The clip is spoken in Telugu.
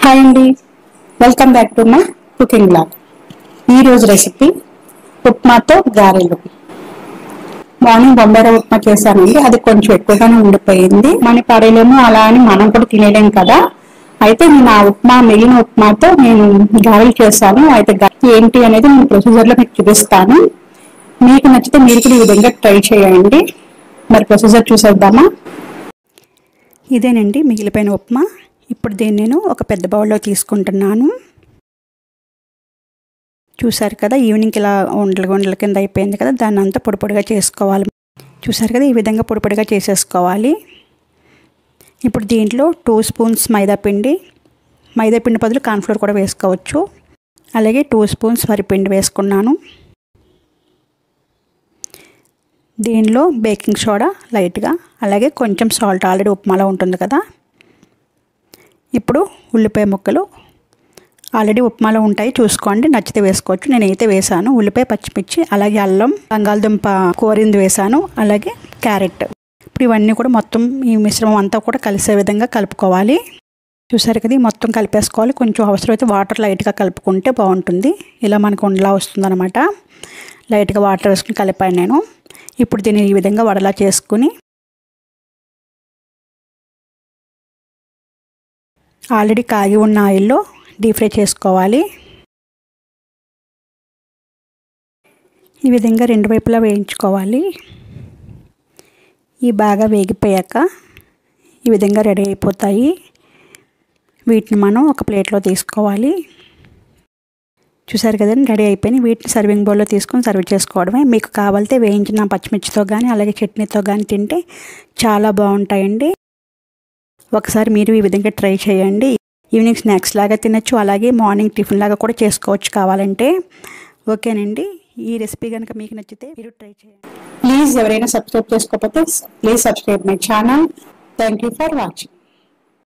హాయ్ అండి, welcome back to my cooking blog. ఈరోజు రెసిపీ ఉప్మాతో గారెలు. మార్నింగ్ బొంబాయి రవ్వ ఉప్మా చేశానండి. అది కొంచెం ఎక్కువగానే ఉండిపోయింది. మన పడేలేమో అలా అని మనం కూడా తినేలేం కదా. అయితే నేను ఆ ఉప్మా మిగిలిన ఉప్మాతో నేను గారెలు చేశాను. అయితే ఏంటి అనేది నేను ప్రొసీజర్లో మీకు చూపిస్తాను. మీకు నచ్చితే మీరు కూడా ఈ విధంగా ట్రై చేయండి. మరి ప్రొసీజర్ చూసేద్దామా? ఇదేనండి మిగిలిపోయిన ఉప్మా. ఇప్పుడు దీన్ని నేను ఒక పెద్ద బౌల్లో తీసుకుంటున్నాను. చూసారు కదా, ఈవినింగ్కి ఇలా ఉండల కింద అయిపోయింది కదా, దాన్ని అంతా పొడి పొడిగా చేసుకోవాలి. చూసారు కదా, ఈ విధంగా పొడి పొడిగా చేసేసుకోవాలి. ఇప్పుడు దీంట్లో 2 స్పూన్స్ మైదాపిండి బదులు కార్న్ఫ్లోర్ కూడా వేసుకోవచ్చు. అలాగే 2 స్పూన్స్ వరిపిండి వేసుకున్నాను. దీనిలో బేకింగ్ సోడా లైట్గా, అలాగే కొంచెం సాల్ట్, ఆల్రెడీ ఉప్మాలో ఉంటుంది కదా. ఇప్పుడు ఉల్లిపాయ ముక్కలు ఆల్రెడీ ఉప్మాలో ఉంటాయి, చూసుకోండి, నచ్చితే వేసుకోవచ్చు. నేనైతే వేసాను ఉల్లిపాయ, పచ్చిమిర్చి, అలాగే అల్లం, బంగాళదుంప కోరింది వేసాను, అలాగే క్యారెట్. ఇప్పుడు ఇవన్నీ కూడా మొత్తం ఈ మిశ్రమం అంతా కూడా కలిసే విధంగా కలుపుకోవాలి. చూసారు కదా, మొత్తం కలిపేసుకోవాలి. కొంచెం అవసరమైతే వాటర్ లైట్గా కలుపుకుంటే బాగుంటుంది. ఇలా మనకు ఉండలా వస్తుంది అనమాట. లైట్గా వాటర్ వేసుకుని కలిపాను నేను. ఇప్పుడు దీన్ని ఈ విధంగా వడలా చేసుకుని ఆల్రెడీ కాగి ఉన్న ఆయిల్లో డీప్ ఫ్రై చేసుకోవాలి. ఈ విధంగా 2 వైపులా వేయించుకోవాలి. ఈ బాగా వేగిపోయాక ఈ విధంగా రెడీ అయిపోతాయి. వీటిని మనం ఒక ప్లేట్లో తీసుకోవాలి. చూసారు కదండి, రెడీ అయిపోయి వీటిని సర్వింగ్ బౌల్లో తీసుకొని సర్వ్ చేసుకోవడమే. మీకు కావాలితే వేయించిన పచ్చిమిర్చితో కానీ అలాగే చట్నీతో కానీ తింటే చాలా బాగుంటాయండి. ఒకసారి మీరు ఈ విధంగా ట్రై చేయండి. ఈవినింగ్ స్నాక్స్ లాగా తినచ్చు, అలాగే మార్నింగ్ టిఫిన్ లాగా కూడా చేసుకోవచ్చు కావాలంటే. ఓకేనండి, ఈ రెసిపీ కనుక మీకు నచ్చితే మీరు ట్రై చేయండి. ప్లీజ్ ఎవరైనా సబ్స్క్రైబ్ చేసుకోకపోతే please subscribe my channel. Thank you for watching.